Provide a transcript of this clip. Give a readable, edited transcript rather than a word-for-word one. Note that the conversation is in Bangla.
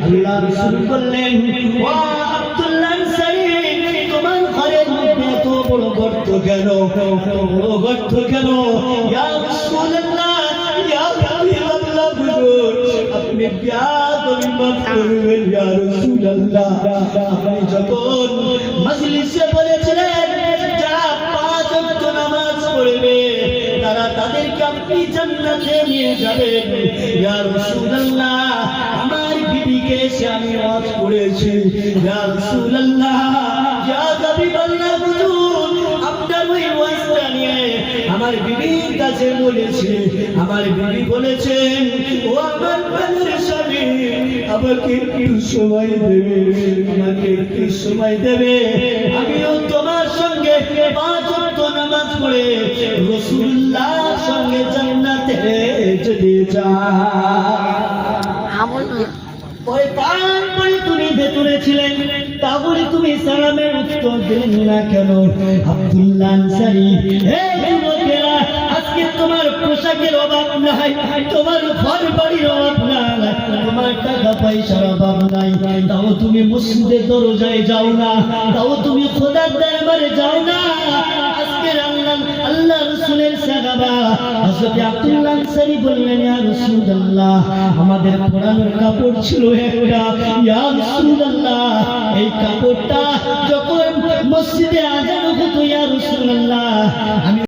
আল্লাহ রাসূল বললেন, ও আব্দুল্লাহ আনসারী, তোমার ঘরের মধ্যে এত বড় গর্ত কেন? বড় গর্ত কেন? ইয়া রাসূলুল্লাহ, ইয়া হাবিবাল্লাহ, আপনি বেয়াদবি মাফ করবেন ইয়া রাসূলুল্লাহ। আপনি যখন মজলিসে বলেছিলেন যারা 5 ওয়াক্ত নামাজ পড়বে তারা তাদেরকে আপনি জান্নাতে নিয়ে যাবেন ইয়া রাসূলুল্লাহ, আমার বিবিকে এসে আমি ওয়াজ করেছি ইয়া রাসূলুল্লাহ, ইয়া হাবিবাল্লাহ, হুজুর আপনার ওই ওয়াজটা নিয়ে আমার বিবির কাছে বলেছি। আমার বিবি বলেছেন, ও আমার প্রাণের স্বামী, আমাকে একটু সময় দেবে, আমাকে একটু সময় দেবে, আমিও তোমার সঙ্গে 5 ওয়াক্ত নামাজ পড়ে রাসূলুল্লাহর সঙ্গে জান্নাতে যেতে চাই। ওই পান পরে তুমি ভেতরে ছিলেন, তাহলে তুমি সালামের উত্তর দিলেন না কেন? আব্দুল্লাহ আনসারী, হে যুবকেরা, আজকে তোমার পোশাকের অভাব নাই, তোমার ঘর বাড়ির অভাব নাই, তোমার টাকা পয়সার অভাব নাই, তাও তুমি মসজিদের দরজায় যাও না, তাও তুমি খোদার দরবারে যাও না। আজকে আল্লাহ রাসূলের সাহাবা হযরত আব্দুল্লাহ আনসারী বললেন, ইয়া রাসূলুল্লাহ, আমাদের পরানোর কাপড় ছিল একটা, ইয়া রাসূলুল্লাহ, এই কাপড়টা যখন মসজিদে আযান হতো ইয়া রাসূলুল্লাহ, আমি